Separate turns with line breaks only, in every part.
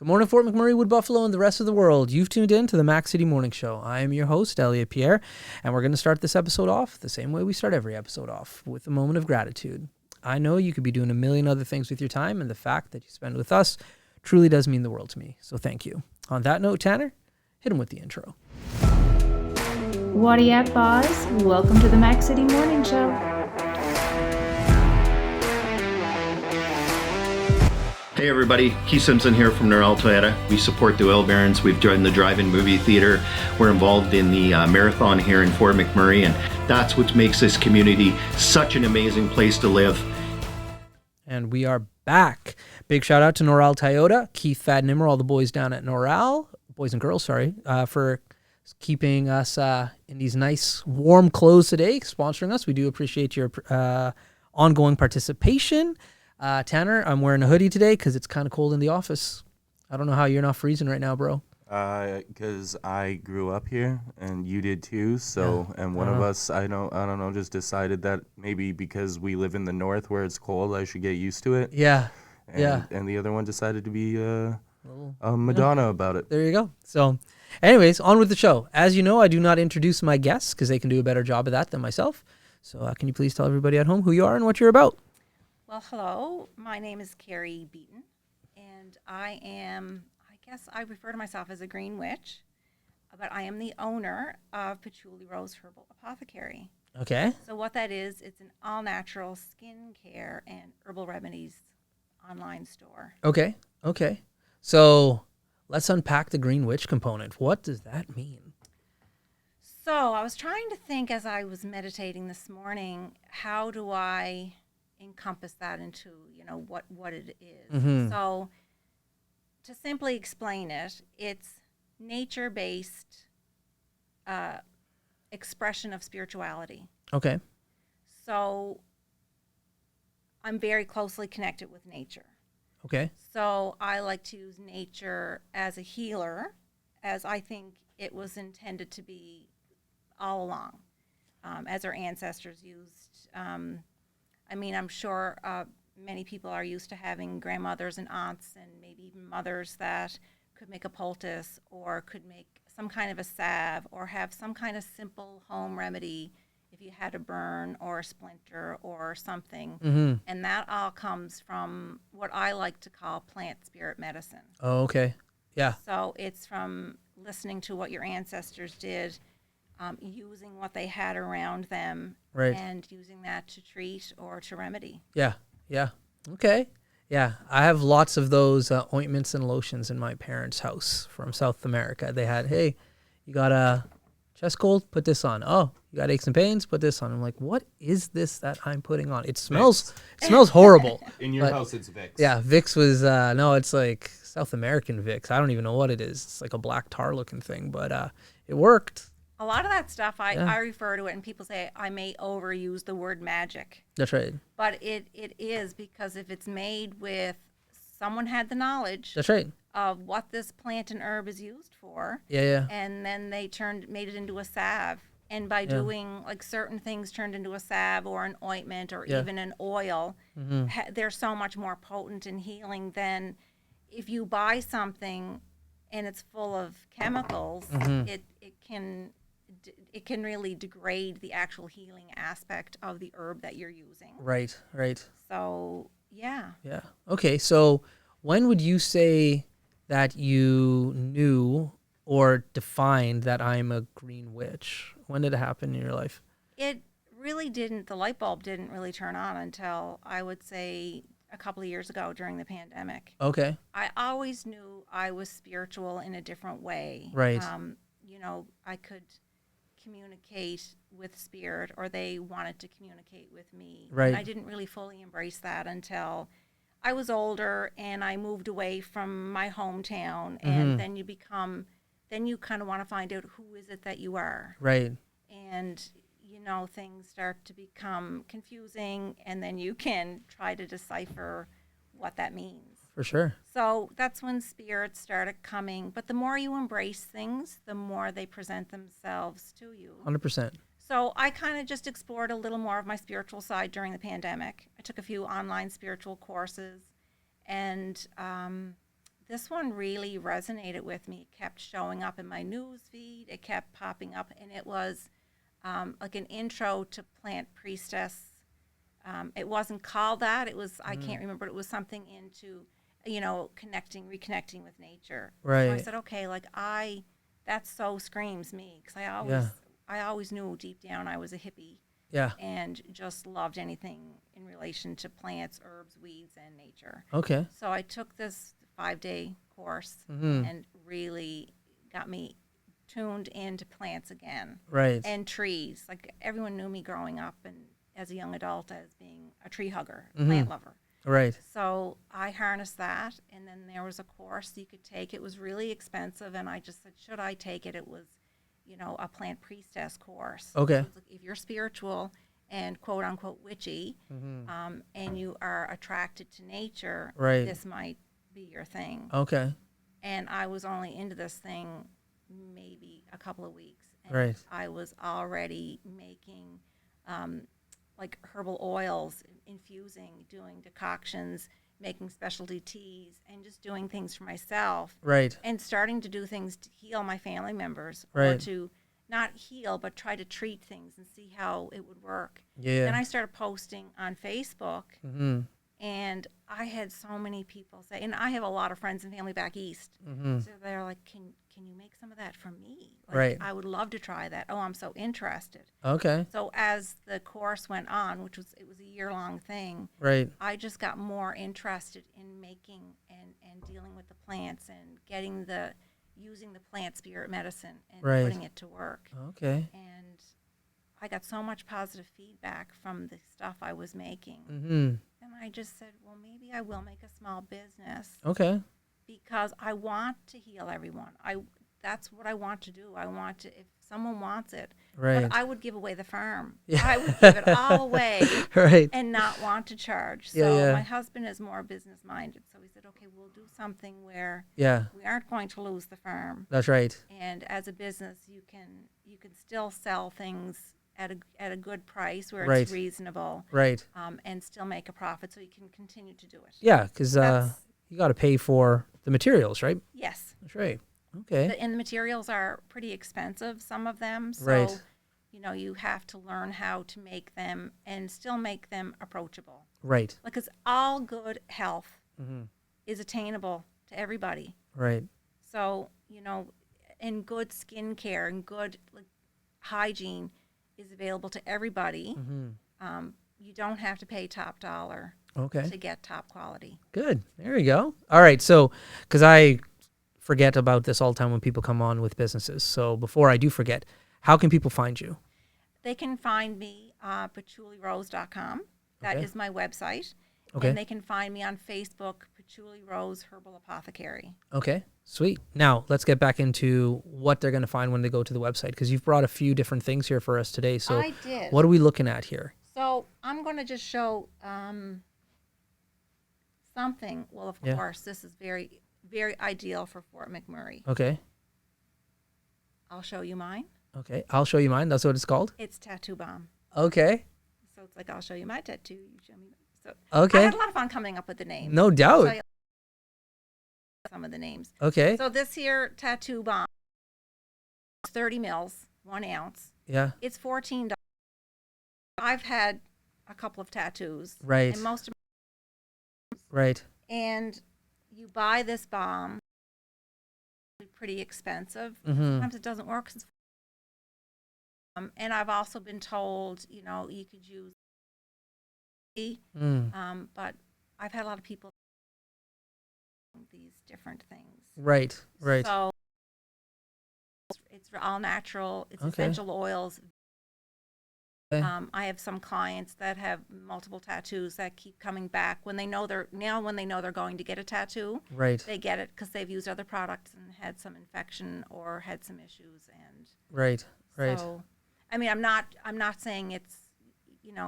Good morning, Fort McMurray, Wood Buffalo, and the rest of the world. You've tuned in to the Mac City Morning Show. I am your host, Elliot Pierre, and we're going to start this episode off the same way we start every episode off, with a moment of gratitude. I know you could be doing a million other things with your time, and the fact that you spend with us truly does mean the world to me, so thank you. On that note, Tanner, hit him with the intro.
Whatty up, boss? Welcome to the Mac City Morning Show.
Hey everybody, Keith Simpson here from Norel Toyota. We support the Oil Barons. We've joined the drive-in movie theater. We're involved in the marathon here in Fort McMurray, and that's what makes this community such an amazing place to live.
And we are back. Big shout out to Norel Toyota, Keith, Thad, Nimmer, all the boys down at Norel, boys and girls, for keeping us in these nice warm clothes today, sponsoring us. We do appreciate your ongoing participation. Tanner, I'm wearing a hoodie today because it's kind of cold in the office. I don't know how you're not freezing right now, bro.
Because I grew up here and you did too. So, yeah, and one of us, I don't know, just decided that maybe because we live in the north where it's cold, I should get used to it.
Yeah.
And the other one decided to be Madonna about it.
There you go. So, anyways, on with the show. As you know, I do not introduce my guests because they can do a better job of that than myself. So, can you please tell everybody at home who you are and what you're about?
Well, hello. My name is Kari Beaton, and I refer to myself as a green witch, but I am the owner of Patchouli Rose Herbal Apothecary.
Okay.
So what that is, it's an all-natural skincare and herbal remedies online store.
Okay. So let's unpack the green witch component. What does that mean?
So I was trying to think as I was meditating this morning, how do I encompass that into, what it is.
Mm-hmm.
So to simply explain it, it's nature-based expression of spirituality.
Okay.
So I'm very closely connected with nature.
Okay.
So I like to use nature as a healer, as I think it was intended to be all along, as our ancestors used. I'm sure many people are used to having grandmothers and aunts and maybe even mothers that could make a poultice or could make some kind of a salve or have some kind of simple home remedy if you had a burn or a splinter or something.
Mm-hmm.
And that all comes from what I like to call plant spirit medicine.
Oh, okay. Yeah.
So it's from listening to what your ancestors did, using what they had around them,
right,
and using that to treat or to remedy.
Yeah. Okay. Yeah, I have lots of those ointments and lotions in my parents' house from South America. They had, hey, you got a chest cold? Put this on. Oh, you got aches and pains? Put this on. I'm like, what is this that I'm putting on? It smells horrible.
In your house, it's Vicks.
Yeah, Vicks was, no, it's like South American Vicks. I don't even know what it is. It's like a black tar looking thing, but it worked.
A lot of that stuff, I refer to it, and people say I may overuse the word magic.
That's right.
But it is, because if it's made with, someone had the knowledge.
That's right.
Of what this plant and herb is used for.
Yeah.
And then they made it into a salve. And by doing, like, certain things turned into a salve or an ointment or even an oil, they're so much more potent and healing than if you buy something and it's full of chemicals, it can really degrade the actual healing aspect of the herb that you're using.
Right.
So, yeah.
Yeah. Okay, so when would you say that you knew or defined that I'm a green witch? When did it happen in your life?
It really didn't, the light bulb didn't really turn on until, I would say, a couple of years ago during the pandemic.
Okay.
I always knew I was spiritual in a different way.
Right.
I could communicate with spirit, or they wanted to communicate with me.
Right.
And I didn't really fully embrace that until I was older and I moved away from my hometown. And then you kind of want to find out, who is it that you are?
Right.
And, things start to become confusing, and then you can try to decipher what that means.
For sure.
So that's when spirits started coming. But the more you embrace things, the more they present themselves to you.
100%.
So I kind of just explored a little more of my spiritual side during the pandemic. I took a few online spiritual courses, and this one really resonated with me. It kept showing up in my news feed. It kept popping up, and it was like an intro to Plant Priestess. It wasn't called that. It was, I can't remember. It was something into, reconnecting with nature.
Right.
So I said, okay, that so screams me, because I always knew deep down I was a hippie.
Yeah.
And just loved anything in relation to plants, herbs, weeds, and nature.
Okay.
So I took this 5-day course
Mm-hmm.
and really got me tuned into plants again.
Right.
And trees. Like, everyone knew me growing up and as a young adult as being a tree hugger,
Mm-hmm.
plant lover.
Right.
So I harnessed that, and then there was a course you could take. It was really expensive, and I just said, should I take it? It was, a plant priestess course.
Okay.
So it's like, if you're spiritual and quote unquote witchy, and you are attracted to nature,
Right.
this might be your thing.
Okay.
And I was only into this thing maybe a couple of weeks. And
Right.
I was already making like herbal oils, infusing, doing decoctions, making specialty teas, and just doing things for myself.
Right.
And starting to do things to heal my family members, or
Right.
to not heal, but try to treat things and see how it would work.
Yeah.
Then I started posting on Facebook,
Mm-hmm.
and I had so many people say, and I have a lot of friends and family back east,
Mm-hmm.
so they're like, can you make some of that for me? Like,
Right.
I would love to try that. Oh, I'm so interested.
Okay.
So as the course went on, it was a year-long thing,
Right.
I just got more interested in making and dealing with the plants and using the plant spirit medicine and
Right.
putting it to work.
Okay.
And I got so much positive feedback from the stuff I was making.
Mm-hmm.
And I just said, well, maybe I will make a small business,
Okay.
because I want to heal everyone. That's what I want to do. I want to, if someone wants it,
Right.
but I would give away the farm.
Yeah.
I would give it all away
Right.
and not want to charge.
Yeah,
So
yeah.
my husband is more business minded. So he said, okay, we'll do something where
Yeah.
we aren't going to lose the farm.
That's right.
And as a business, you can still sell things at a good price where
Right.
it's reasonable,
Right.
and still make a profit, so you can continue to do it.
Yeah, because
That's-
you got to pay for the materials, right?
Yes.
That's right. Okay.
And the materials are pretty expensive, some of them. So,
Right.
you have to learn how to make them and still make them approachable.
Right.
Because all good health
Mm-hmm.
is attainable to everybody.
Right.
So, and good skincare and good hygiene is available to everybody.
Mm-hmm.
You don't have to pay top dollar
Okay.
to get top quality.
Good. There you go. All right. So, because I forget about this all the time when people come on with businesses. So before I do forget, how can people find you?
They can find me patchoulirose.com. That
Okay.
is my website.
Okay.
And they can find me on Facebook, Patchouli Rose Herbal Apothecary.
Okay. Sweet. Now let's get back into what they're going to find when they go to the website, because you've brought a few different things here for us today. So
I did.
what are we looking at here?
So I'm going to just show something. Well, of
Yeah.
course, this is very, very ideal for Fort McMurray.
Okay.
I'll show you mine.
Okay. I'll show you mine. That's what it's called.
It's Tattoo Bomb.
Okay.
So it's like, I'll show you my tattoo. You show me. So
Okay.
I had a lot of fun coming up with the names.
No
I'll
doubt.
tell you some of the names.
Okay.
So this here Tattoo Bomb, 30 mils, 1 ounce.
Yeah.
It's $14. I've had a couple of tattoos.
Right.
And most of
Right.
and you buy this bomb, it's pretty expensive.
Mm-hmm.
Sometimes it doesn't work. And I've also been told, you could use but I've had a lot of people these different things.
Right. Right.
So it's all natural. It's
Okay.
essential oils.
Okay.
I have some clients that have multiple tattoos that keep coming back when they know they're going to get a tattoo.
Right.
They get it because they've used other products and had some infection or had some issues. And
Right. Right.
so, I mean, I'm not saying it's,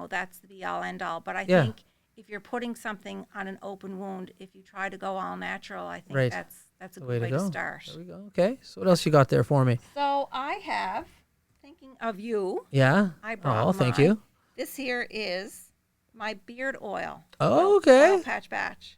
that's the be all end all, but I
Yeah.
think if you're putting something on an open wound, if you try to go all natural, I think
Right.
that's a
The
good way to
go.
start.
There we go. Okay. So what else you got there for me?
So I have, thinking of you,
Yeah.
I brought
Oh, thank
mine.
you.
This here is my beard oil.
Oh, okay.
Oil patch batch.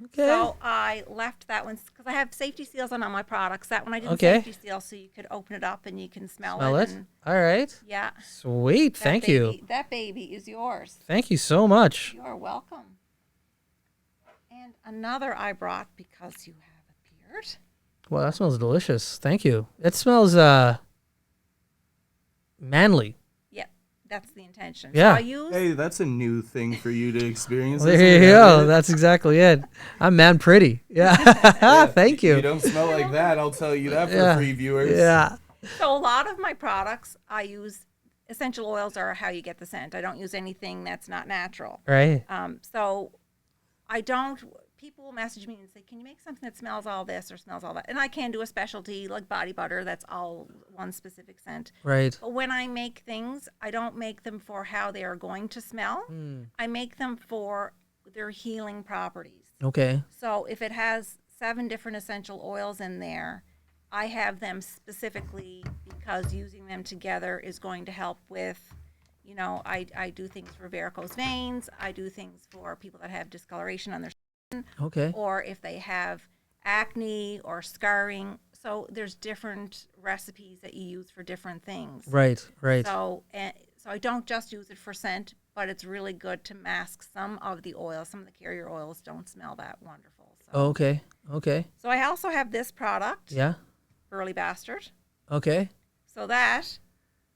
Okay.
So I left that one because I have safety seals on all my products. That one I didn't
Okay.
safety seal, so you could open it up and you can smell
it.
and
All right.
yeah.
Sweet.
That
Thank you.
baby- That baby is yours.
Thank you so much.
You are welcome. And another I brought because you have a beard.
Well, that smells delicious. Thank you. It smells manly.
Yep, that's the intention.
Yeah.
So I use
Hey, that's a new thing for you to experience.
There
isn't
you
it?
go. That's exactly it. I'm man pretty. Yeah. Thank
You
you.
don't smell like that. I'll tell you that for
Yeah.
free viewers.
Yeah.
so a lot of my products I use essential oils are how you get the scent. I don't use anything that's not natural.
Right.
So I don't. People will message me and say, "Can you make something that smells all this or smells all that?" And I can do a specialty like body butter that's all one specific scent.
Right.
But when I make things, I don't make them for how they are going to smell. I make them for their healing properties.
Okay.
So if it has 7 different essential oils in there, I have them specifically because using them together is going to help with, you know, I do things for varicose veins. I do things for people that have discoloration on their
Okay.
or if they have acne or scarring. So there's different recipes that you use for different things.
Right. Right.
So I don't just use it for scent, but it's really good to mask some of the oils. Some of the carrier oils don't smell that wonderful. So,
Okay. Okay.
so I also have this product,
Yeah.
Early Bastard.
Okay.
So that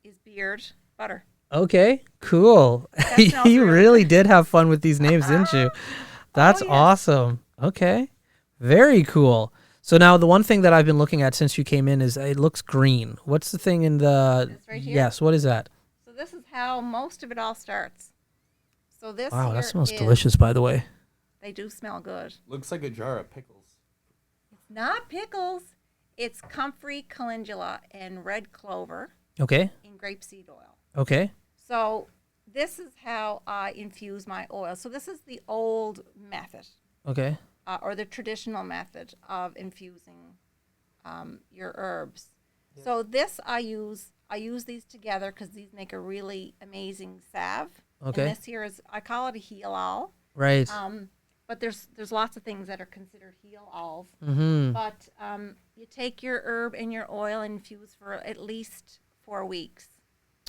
is beard butter.
Okay. Cool.
smells
You
really
really did have fun with these names, didn't you? That's
yes.
awesome. Okay. Very cool. So now the one thing that I've been looking at since you came in is it looks green. What's the thing in the
This right here?
Yes, what is that?
So this is how most of it all starts. So this
Wow,
here
that smells
is-
delicious, by the way.
They do smell good.
Looks like a jar of pickles.
It's not pickles. It's comfrey calendula and red clover
Okay.
in grapeseed oil.
Okay.
So this is how I infuse my oil. So this is the old method,
Okay.
or the traditional method of infusing your herbs. So this I use these together because these make a really amazing salve.
Okay.
And this here is, I call it a heal-all.
Right.
But there's lots of things that are considered heal-alls.
Mm-hmm.
But you take your herb and your oil and infuse for at least 4 weeks.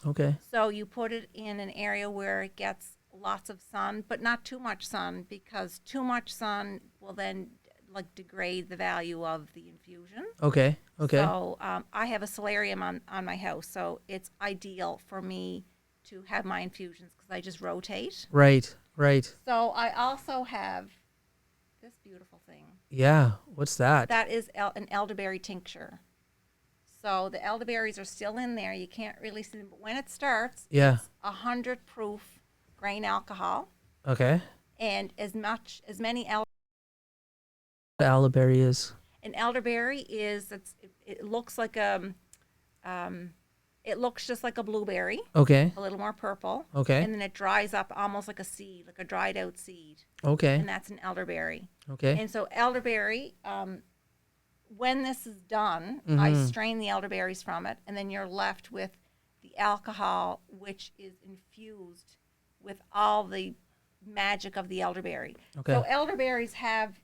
Okay.
So you put it in an area where it gets lots of sun, but not too much sun, because too much sun will then like degrade the value of the infusion.
Okay. Okay.
So I have a solarium on my house, so it's ideal for me to have my infusions because I just rotate.
Right. Right.
So I also have this beautiful thing.
Yeah. What's that?
That is an elderberry tincture. So the elderberries are still in there. You can't really see them, but when it starts,
Yeah.
it's 100 proof grain alcohol,
Okay.
and as many
The elderberry is.
an elderberry is it looks like it looks just like a blueberry,
Okay.
a little more purple.
Okay.
And then it dries up almost like a seed, like a dried out seed,
Okay.
and that's an elderberry.
Okay.
And so elderberry, when this is done, I strain the elderberries from it, and then you're left with the alcohol, which is infused with all the magic of the elderberry.
Okay.
So elderberries have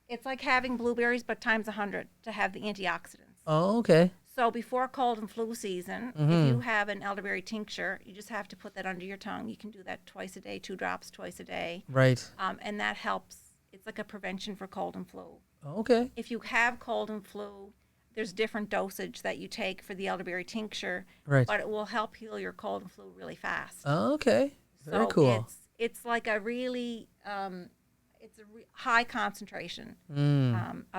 it's like having blueberries, but times 100 to have the antioxidants.
Oh, okay.
So before cold and flu season, if you have an elderberry tincture, you just have to put that under your tongue. You can do that twice a day, 2 drops twice a day.
Right.
And that helps. It's like a prevention for cold and flu.
Okay.
If you have cold and flu, there's different dosage that you take for the elderberry tincture,
Right.
but it will help heal your cold and flu really fast.
Oh, okay. Very
So
cool.
It's like a really high concentration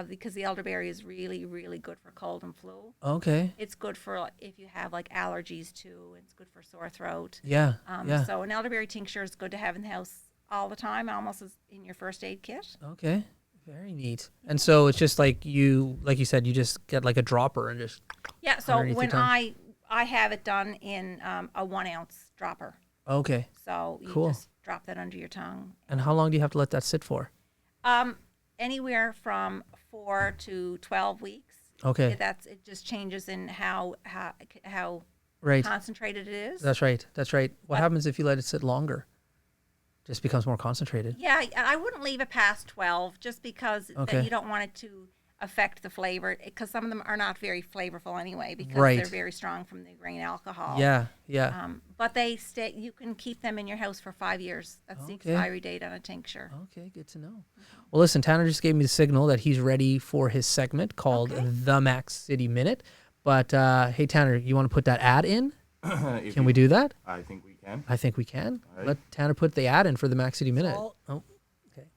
because the elderberry is really, really good for cold and flu.
Okay.
It's good for if you have like allergies too. It's good for sore throat.
Yeah. Yeah.
So an elderberry tincture is good to have in the house all the time, almost as in your first aid kit.
Okay. Very neat. And so it's just like you said, you just get like a dropper and just.
Yeah. So
Underneath
when
your tongue.
I have it done in a 1 ounce dropper.
Okay.
So you
Cool.
just drop that under your tongue.
And how long do you have to let that sit for?
Anywhere from 4 to 12 weeks.
Okay.
It just changes in how
Right.
concentrated it is.
That's right. That's right. What happens if you let it sit longer? Just becomes more concentrated.
Yeah, I wouldn't leave it past 12 just because
Okay.
that you don't want it to affect the flavor, because some of them are not very flavorful anyway because
Right.
they're very strong from the grain alcohol.
Yeah, yeah.
But they stay. You can keep them in your house for 5 years. That's the
Okay.
expiry date on a tincture.
Okay, good to know. Well, listen, Tanner just gave me the signal that he's ready for his segment called
Okay.
The Max City Minute. But hey, Tanner, you want to put that ad in? Can we do that?
I think we can.
I think we can.
All right.
Let Tanner put the ad in for the Max City Minute. Okay.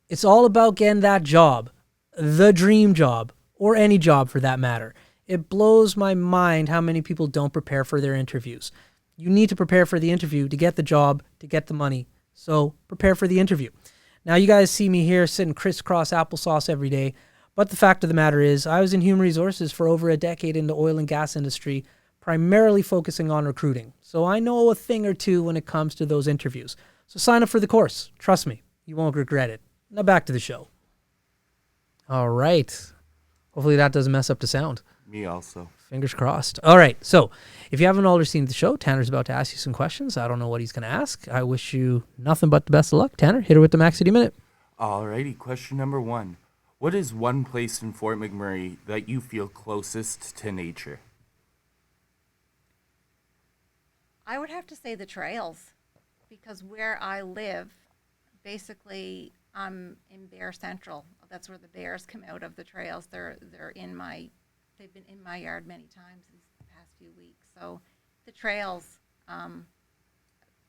It's all about getting that job, the dream job, or any job for that matter. It blows my mind how many people don't prepare for their interviews. You need to prepare for the interview to get the job, to get the money. So prepare for the interview. Now, you guys see me here sitting crisscross applesauce every day. But the fact of the matter is, I was in human resources for over a decade in the oil and gas industry, primarily focusing on recruiting. So I know a thing or two when it comes to those interviews. So sign up for the course. Trust me, you won't regret it. Now back to the show. All right. Hopefully that doesn't mess up the sound.
Me also.
Fingers crossed. All right. So if you haven't already seen the show, Tanner's about to ask you some questions. I don't know what he's going to ask. I wish you nothing but the best of luck. Tanner, hit her with the Max City Minute.
Alrighty, question number 1. What is one place in Fort McMurray that you feel closest to nature?
I would have to say the trails, because where I live, basically, I'm in Bear Central. That's where the bears come out of the trails. They've been in my yard many times these past few weeks. So the trails,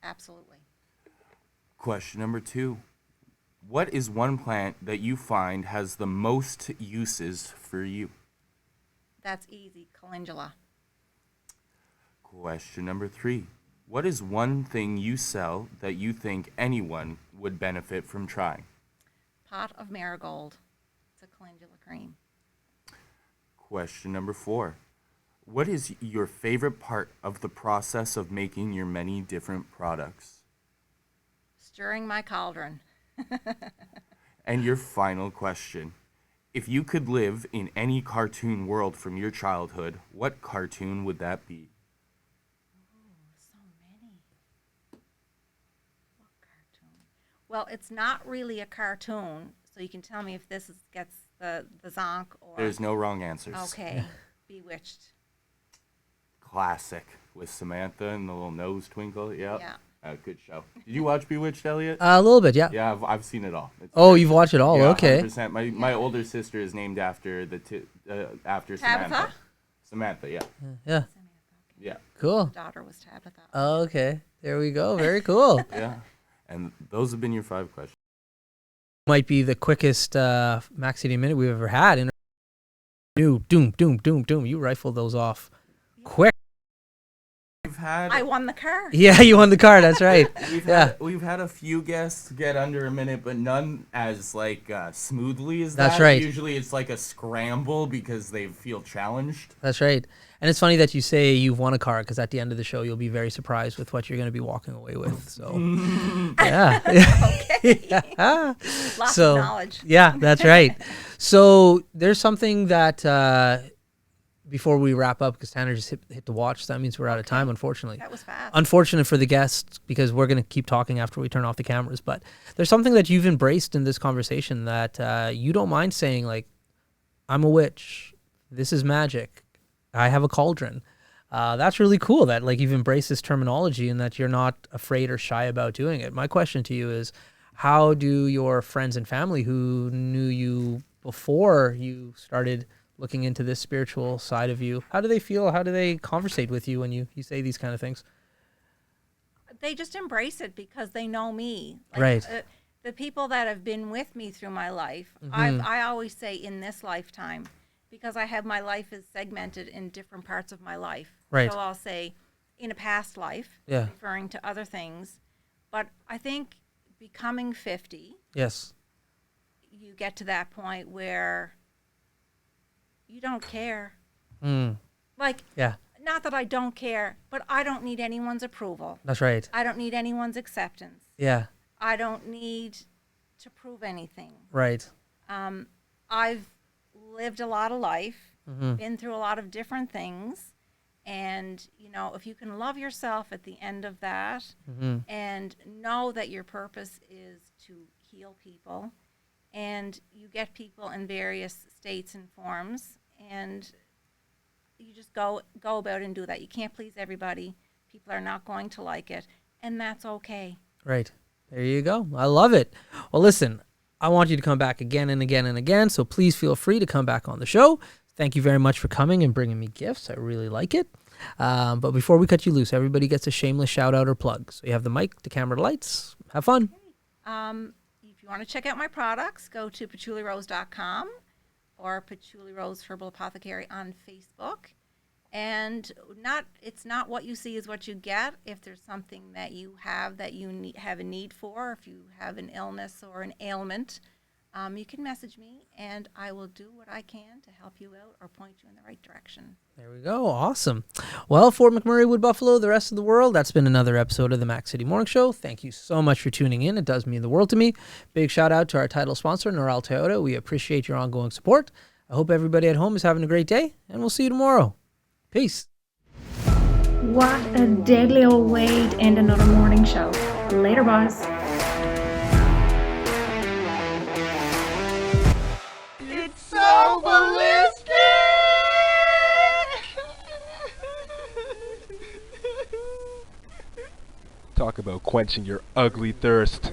absolutely.
Question number 2. What is one plant that you find has the most uses for you?
That's easy, calendula.
Question number 3. What is one thing you sell that you think anyone would benefit from trying?
Pot of marigold. It's a calendula cream.
Question number 4. What is your favorite part of the process of making your many different products?
Stirring my cauldron.
And your final question. If you could live in any cartoon world from your childhood, what cartoon would that be?
So many. What cartoon? Well, it's not really a cartoon, so you can tell me if gets the zonk or...
There's no wrong answers.
Okay. Bewitched.
Classic with Samantha and the little nose twinkle. Yep.
Yeah.
Good show. Did you watch Bewitched, Elliot?
A little bit, yeah.
Yeah, I've seen it all. It's
Oh,
great.
you've watched it all.
Yeah,
Okay.
100%. My older sister is named after after Samantha.
Tabitha?
Samantha, yeah.
Yeah.
Yeah.
Cool.
Daughter was Tabitha.
Okay. There we go. Very cool.
Yeah. And those have been your 5 questions.
Might be the quickest Max City Minute we've ever had. Doom, doom, doom, doom, doom. You rifled those off quick.
I won the car.
Yeah, you won the car. That's right.
We've had a few guests get under a minute, but none as smoothly as
That's
that.
right.
Usually it's like a scramble because they feel challenged.
That's right. And it's funny that you say you've won a car, because at the end of the show, you'll be very surprised with what you're going to be walking away with. So, yeah.
Okay.
Yeah.
Lots
So,
of knowledge.
Yeah, that's right. So there's something that before we wrap up, because Tanner just hit the watch, so that means we're out of time, unfortunately.
That was fast.
Unfortunate for the guests, because we're going to keep talking after we turn off the cameras. But there's something that you've embraced in this conversation that you don't mind saying, like, I'm a witch. This is magic. I have a cauldron. That's really cool that you've embraced this terminology and that you're not afraid or shy about doing it. My question to you is, how do your friends and family who knew you before you started looking into this spiritual side of you, how do they feel? How do they conversate with you when you say these kind of things?
They just embrace it because they know me.
Right.
The people that have been with me through my life,
Mm-hmm.
I always say in this lifetime, because I have my life is segmented in different parts of my life.
Right.
So I'll say in a past life,
Yeah.
referring to other things. But I think becoming 50,
Yes.
you get to that point where you don't care.
Yeah,
Not that I don't care, but I don't need anyone's approval.
that's right.
I don't need anyone's acceptance.
Yeah,
I don't need to prove anything.
right.
I've lived a lot of life,
Mm-hmm.
been through a lot of different things, And, you know, if you can love yourself at the end of that and know that your purpose is to heal people, and you get people in various states and forms, and you just go about and do that. You can't please everybody. People are not going to like it, and that's okay.
Right. There you go. I love it. Well, listen, I want you to come back again and again and again, so please feel free to come back on the show. Thank you very much for coming and bringing me gifts. I really like it. But before we cut you loose, everybody gets a shameless shout out or plug. So you have the mic, the camera, the lights. Have fun.
If you want to check out my products, go to patchoulirose.com or Patchouli Rose Herbal Apothecary on Facebook. And it's not what you see is what you get. If there's something that you have that you have a need for, if you have an illness or an ailment, you can message me, and I will do what I can to help you out or point you in the right direction.
There we go. Awesome. Well, Fort McMurray, Wood Buffalo, the rest of the world, that's been another episode of the Mac City Morning Show. Thank you so much for tuning in. It does mean the world to me. Big shout out to our title sponsor, Noral Toyota. We appreciate your ongoing support. I hope everybody at home is having a great day, and we'll see you tomorrow. Peace.
What a deadly old way to end another morning show. Later, boys.
It's so ballistic! Talk about quenching your ugly thirst.